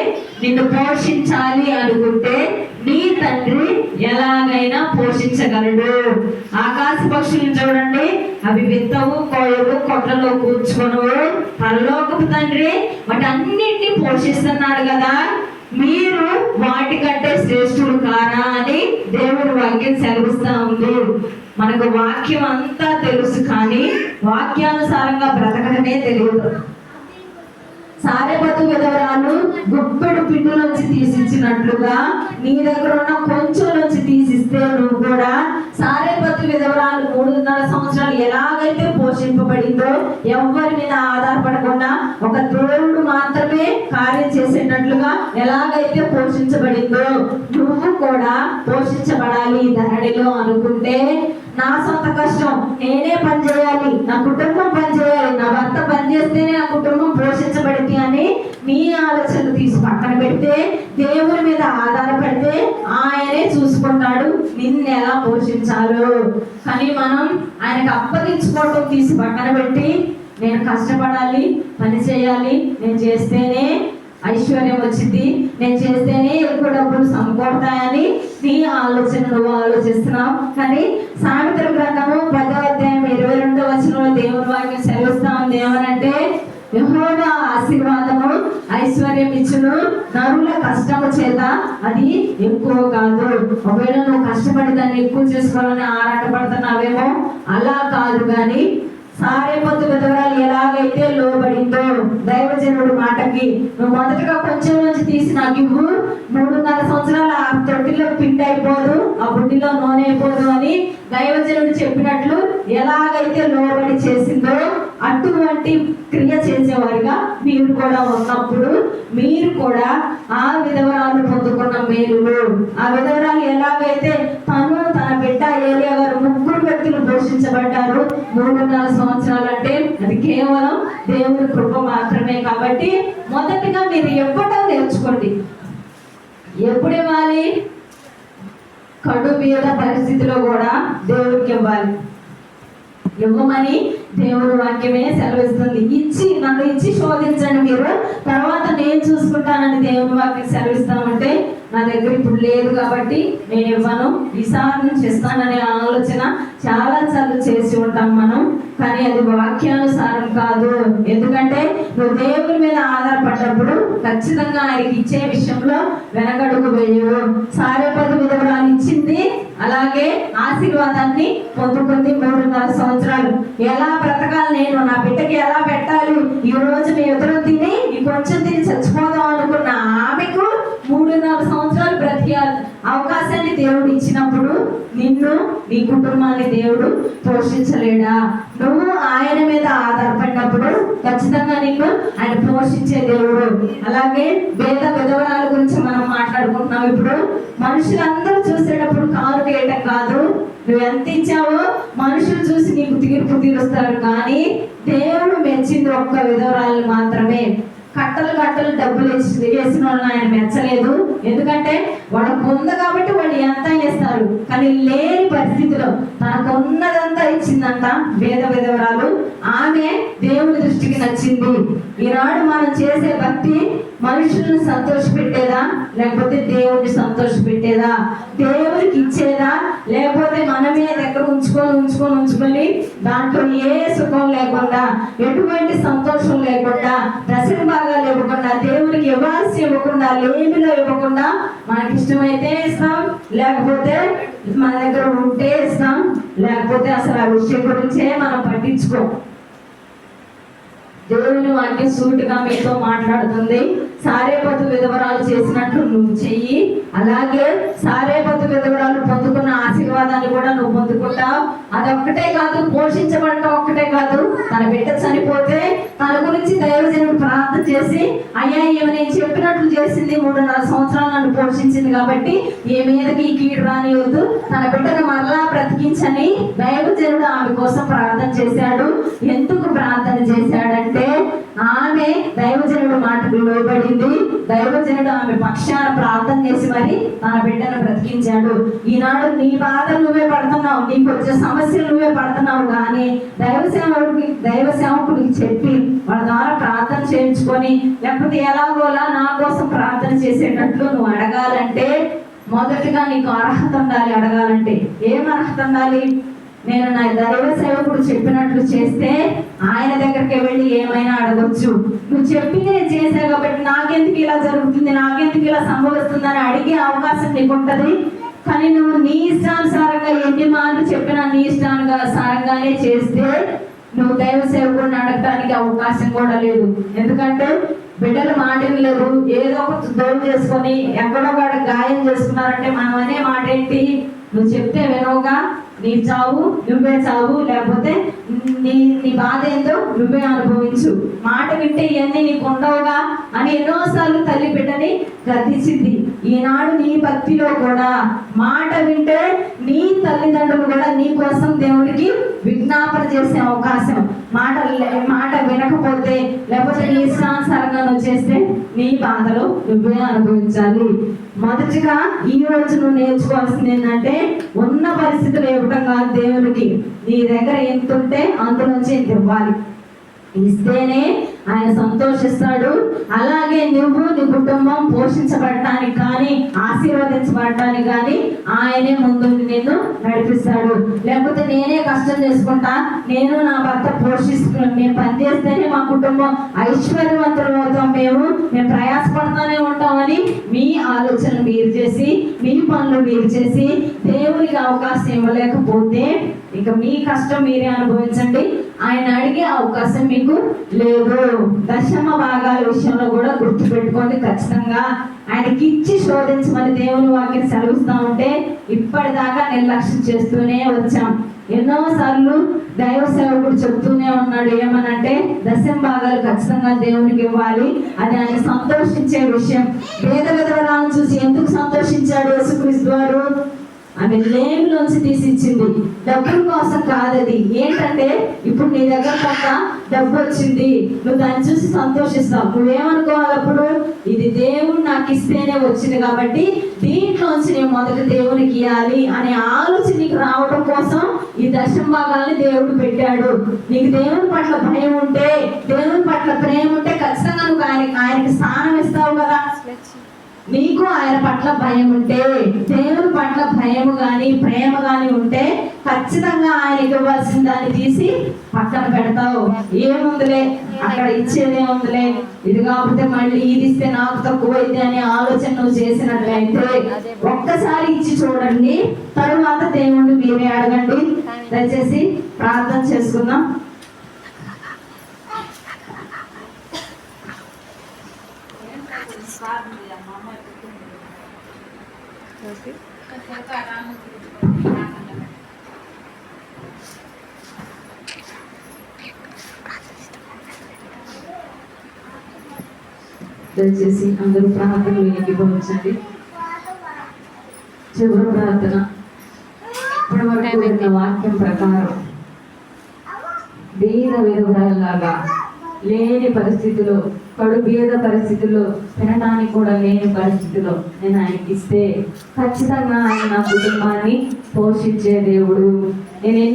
నిన్ను పోషించాలి అనుకుంటే నీ తండ్రి ఎలాగైనా పోషించగలడు. ఆకాశ పక్షులను చూడండి, అవి విత్తవు, కోయవు, కొట్లలో కూర్చుకొనవు. పరలోకపు తండ్రి వాటన్నిటిని పోషిస్తున్నాడు కదా, మీరు వాటికంటే శ్రేష్ఠుడు కారా అని దేవుడు వాక్యం సెలవిస్తా ఉంది. మనకు వాక్యం అంతా తెలుసు, కానీ వాక్యానుసారంగా బ్రతకడమే తెలియదు. సారెపతు విధవరాలు గుప్పెడు పిండిలోంచి తీసిచ్చినట్లుగా నీ దగ్గర ఉన్న కొంచెం నుంచి తీసిస్తే నువ్వు కూడా సారెపతు విధవరాలు 3.5 సంవత్సరాలు ఎలాగైతే పోషింపబడిందో, ఎవరి మీద ఆధారపడకుండా ఒక దేవుడు మాత్రమే కార్యం చేసేటట్లుగా ఎలాగైతే పోషించబడిందో నువ్వు కూడా పోషించబడాలి ఈ ధరణిలో అనుకుంటే, నా సొంత కష్టం నేనే పని చేయాలి, నా కుటుంబం పని చేయాలి, నా భర్త పని చేస్తేనే నా కుటుంబం పోషించబడింది అని నీ ఆలోచనలు తీసి పక్కన పెడితే, దేవుని మీద ఆధారపడితే ఆయనే చూసుకుంటాడు నిన్ను ఎలా పోషించాలో. కానీ మనం ఆయనకు అప్పగించుకోవటం తీసి పక్కన పెట్టి, నేను కష్టపడాలి, పని చేయాలి, నేను చేస్తేనే ఐశ్వర్యం వచ్చింది, నేను చేస్తేనే ఎక్కువ డబ్బులు సమకూడతాయని నీ ఆలోచన నువ్వు ఆలోచిస్తున్నావు. కానీ సామెతల గ్రంథము 10వ అధ్యాయం 22వ వచనంలో దేవుని వాక్యం సెలవిస్తా ఉంది. ఏమనంటే యెహోవా ఆశీర్వాదము ఐశ్వర్యం ఇచ్చును, నరుల కష్టము చేత అది ఎక్కువ కాదు. ఒకవేళ నువ్వు కష్టపడి దాన్ని ఎక్కువ చేసుకోవాలని ఆరాటపడుతున్నావేమో, అలా కాదు. కానీ సారెపతు విధవరాలు ఎలాగైతే లోబడిందో దైవజనుడు మాటకి, నువ్వు మొదటగా కొంచెం నుంచి తీసి నాకు ఇవ్వు, 3.5 సంవత్సరాలు ఆ తొట్టిలో పిండి అయిపోదు, ఆ బుడ్డిలో నూనె అయిపోదు అని దైవజనుడు చెప్పినట్లు ఎలాగైతే లోబడి చేసిందో అటువంటి క్రియ చేసేవారుగా మీరు కూడా ఉన్నప్పుడు మీరు కూడా ఆ విధవరాలు పొందుకున్న మేలులు, ఆ విధవరాలు ఎలాగైతే తను తన బిడ్డ ఏలియా గారు 3 వ్యక్తులు పోషించబడ్డారు 3.5 సంవత్సరాలు, అంటే అది కేవలం దేవుని కృప మాత్రమే. కాబట్టి మొదటిగా మీరు ఇవ్వటం నేర్చుకోండి. ఎప్పుడు ఇవ్వాలి? కడు మీద పరిస్థితిలో కూడా దేవుడికి ఇవ్వాలి. ఇవ్వమని దేవుడు వాక్యమే సెలవిస్తుంది. నన్ను ఇచ్చి శోధించండి మీరు, తర్వాత నేను చూసుకుంటానని దేవుని వాక్యం సెలవిస్తామంటే నా దగ్గర ఇప్పుడు లేదు కాబట్టి నేను ఇవ్వను, ఈసారి నుంచి ఇస్తాననే ఆలోచన చాలా సార్లు చేసి ఉంటాం మనం. కానీ అది వాక్యానుసారం కాదు. ఎందుకంటే నువ్వు దేవుని మీద ఆధారపడ్డప్పుడు ఖచ్చితంగా ఆయనకి ఇచ్చే విషయంలో వెనకడుగు వేయవు. సారెపదు విధవరాలు ఇచ్చింది, అలాగే ఆశీర్వాదాన్ని పొందుకుంది 3.5 సంవత్సరాలు. ఎలా బ్రతకాలి, నేను నా బిడ్డకి ఎలా పెట్టాలి, ఈ రోజు మీ ఎదురు తిని ఈ కొంచెం తిని చచ్చిపోదాం అనుకున్న ఆమెకు 3.5 సంవత్సరాలు బ్రతికే అవకాశాన్ని దేవుడు ఇచ్చినప్పుడు నిన్ను నీ కుటుంబాన్ని దేవుడు పోషించలేడా? నువ్వు ఆయన మీద ఆధారపడినప్పుడు ఖచ్చితంగా నిన్ను ఆయన పోషించే దేవుడు. అలాగే పేద విధవరాల గురించి మనం మాట్లాడుకుంటున్నాం. ఇప్పుడు మనుషులందరూ చూసేటప్పుడు కారు వేయటం కాదు, నువ్వు ఎంత ఇచ్చావో మనుషులు చూసి నీకు తీర్పు తీరుస్తారు. కానీ దేవుడు మెచ్చింది ఒక్క విధవరాలు మాత్రమే. కట్టలు డబ్బులు వేసిన వాళ్ళని ఆయన మెచ్చలేదు. ఎందుకంటే వాళ్ళకు ఉంది కాబట్టి వాళ్ళు ఎంత ఇస్తారు. కానీ లేని పరిస్థితిలో తనకు ఉన్నదంతా ఇచ్చిందంట విధవరాలు. ఆమె దేవుని దృష్టికి నచ్చింది. ఈనాడు మనం చేసే భక్తి మనుషులను సంతోష పెట్టేదా, లేకపోతే దేవుడిని సంతోష పెట్టేదా? దేవుడికి ఇచ్చేదా, లేకపోతే మనమే దగ్గర ఉంచుకొని దాంట్లో ఏ సుఖం లేకుండా, ఎటువంటి సంతోషం లేకుండా, దశల భాగాలు ఇవ్వకుండా, దేవుడికి ఇవ్వకుండా, లేమిలో ఇవ్వకుండా మనకి ఇష్టమైతే ఇస్తాం, లేకపోతే మన దగ్గర ఉంటే ఇస్తాం, లేకపోతే అసలు ఆ విషయం గురించే మనం పట్టించుకోం. దేవుని వాక్యం సూటిగా మీతో మాట్లాడుతుంది. సారేపతు విధవరాలు చేసినట్లు నువ్వు చెయ్యి, అలాగే సారేపతు విధవరాలు పొందుకున్న ఆశీర్వాదాన్ని కూడా నువ్వు పొందుకుంటావు. అదొక్కటే కాదు, పోషించబడటం ఒక్కటే కాదు, తన బిడ్డ చనిపోతే తన గురించి దైవజనుడు ప్రార్థన చేసి, అయ్యా ఈమె నేను చెప్పినట్లు చేసింది, 3.5 సంవత్సరాలు నన్ను పోషించింది కాబట్టి ఈ మీదకి ఈ కీడు రానివద్దు, తన బిడ్డను మరలా బ్రతికించని దైవజనుడు ఆమె కోసం ప్రార్థన చేశాడు. ఎందుకు ప్రార్థన చేశాడంటే ఆమె దైవజనుడు మాటకు లోబడింది. దైవజనుడు ఆమె పక్షాన ప్రార్థన చేసి మరి తన బిడ్డను బ్రతికించాడు. ఈనాడు నీ బాధలు నువ్వే పడుతున్నావు, నీకు వచ్చే సమస్యలు నువ్వే పడుతున్నావు, కానీ దైవ సేవకుడికి చెప్పి వాళ్ళ ద్వారా ప్రార్థన చేయించుకొని, లేకపోతే ఎలాగోలా నా కోసం ప్రార్థన చేసేటట్లు నువ్వు అడగాలంటే మొదటిగా నీకు అర్హత ఉండాలి. అడగాలంటే ఏం అర్హత ఉండాలి? నేను నా దైవ సేవకుడు చెప్పినట్లు చేస్తే ఆయన దగ్గరికి వెళ్ళి ఏమైనా అడగొచ్చు. నువ్వు చెప్పింది నేను చేశా కాబట్టి నాకెందుకు ఇలా జరుగుతుంది, నాకెందుకు ఇలా సంభవిస్తుందని అడిగే అవకాశం నీకు ఉంటది. కానీ నువ్వు నీ ఇష్టానుసారంగా ఎన్ని మార్లు చెప్పినా నీ ఇష్టానుసారంగానే చేస్తే నువ్వు దైవ సేవకుడిని అడగడానికి అవకాశం కూడా లేదు. ఎందుకంటే బిడ్డలు మాట లేదు, ఏదో ఒక దోలు చేసుకొని ఎక్కడో గాయం చేసుకున్నారంటే మనం అనే మాట ఏంటి? నువ్వు చెప్తే వినవుగా, నీ చావు నువ్వే చావు, లేకపోతే నీ బాధ ఏందో నువ్వే అనుభవించు, మాట వింటే ఇవన్నీ నీకు ఉండవుగా అని ఎన్నోసార్లు తల్లి బిడ్డని గద్దించింది. ఈనాడు నీ భక్తిలో కూడా మాట వింటే నీ తల్లిదండ్రులు కూడా నీ కోసం దేవుడికి విజ్ఞాపన చేసే అవకాశం. మాట వినకపోతే, లేకపోతే నీ ఇష్టానుసారంగా నువ్వు చేస్తే నీ బాధలు నువ్వే అనుభవించాలి. మొదటిగా ఈ రోజు నువ్వు నేర్చుకోవాల్సింది ఏంటంటే, ఉన్న పరిస్థితులు ఇవ్వటం కాదు, దేవునికి నీ దగ్గర ఎంత ఉంటే అందులోంచి ఎంత ఇవ్వాలి. ఇస్తేనే ఆయన సంతోషిస్తాడు. అలాగే నువ్వు నీ కుటుంబం పోషించబడటానికి కానీ ఆశీర్వదించబడటానికి కానీ ఆయనే ముందు నిన్ను నడిపిస్తాడు. లేకపోతే నేనే కష్టం చేసుకుంటా, నేను నా భర్త పోషిస్తున్నాను, మేము పనిచేస్తేనే మా కుటుంబం ఐశ్వర్యవంతులు అవుతాం, మేము ప్రయాసపడుతూనే ఉంటామని మీ ఆలోచనలు మీరు చేసి, మీ పనులు మీరు చేసి దేవునికి అవకాశం ఇవ్వలేకపోతే ఇక మీ కష్టం మీరే అనుభవించండి, ఆయన అడిగే అవకాశం మీకు లేదు. దశమ భాగాల విషయంలో కూడా గుర్తుపెట్టుకోండి, ఖచ్చితంగా ఆయనకి ఇచ్చి శోధించమని దేవుని వాక్యం సెలవుస్తూ ఉంటే ఇప్పటిదాకా నిర్లక్ష్యం చేస్తూనే వచ్చాం. ఎన్నో సార్లు దైవ సేవకుడు చెప్తూనే ఉన్నాడు, ఏమనంటే దశమ భాగాలు ఖచ్చితంగా దేవునికి ఇవ్వాలి, అది ఆయన సంతోషించే విషయం. పేద విధవరాలను చూసి ఎందుకు సంతోషించాడు యేసుక్రీస్తు వారు? ఆమె లేమిలోంచి తీసి ఇచ్చింది, డబ్బుల కోసం కాదది. ఏంటంటే ఇప్పుడు నీ దగ్గర కొంత డబ్బు వచ్చింది, నువ్వు దాన్ని చూసి సంతోషిస్తావు. నువ్వేమనుకోవాలి అప్పుడు? ఇది దేవుడు నాకు ఇస్తేనే వచ్చింది కాబట్టి దీంట్లోంచి నేను మొదట దేవునికి ఇవ్వాలి అనే ఆలోచన నీకు రావడం కోసం ఈ దశమ భాగాల్ని దేవుడు పెట్టాడు. నీకు దేవుని పట్ల భయం ఉంటే, దేవుని పట్ల ప్రేమ ఉంటే ఖచ్చితంగా నువ్వు ఆయనకి స్థానం ఇస్తావు కదా. నీకు ఆయన పట్ల భయం ఉంటే, దేవుని పట్ల భయం గాని ప్రేమ గాని ఉంటే ఖచ్చితంగా ఆయనకి ఇవ్వాల్సిన దాన్ని తీసి పక్కన పెడతావు. ఏముందిలే అక్కడ ఇచ్చేదే ఉందిలే, ఇది కాకపోతే మళ్ళీ ఇది ఇస్తే నాకు తక్కువైతే అనే ఆలోచన నువ్వు చేసినట్లయితే ఒక్కసారి ఇచ్చి చూడండి, తరువాత దేవుణ్ణి మీరే అడగండి. దయచేసి ప్రార్థన చేసుకుందాం. దయచేసి అందరూ ప్రార్థనలు ఏకీభవించండి. చివరి ప్రార్థన. ఇప్పటివరకు విన్న వాక్యం ప్రకారం బీద విధవరాల్లాగా లేని పరిస్థితిలో, కడు బీద పరిస్థితుల్లో, తినడానికి కూడా లేని పరిస్థితిలో నేను ఆయనకి ఇస్తే ఖచ్చితంగా ఆయన నా కుటుంబాన్ని పోషించే దేవుడు. నేను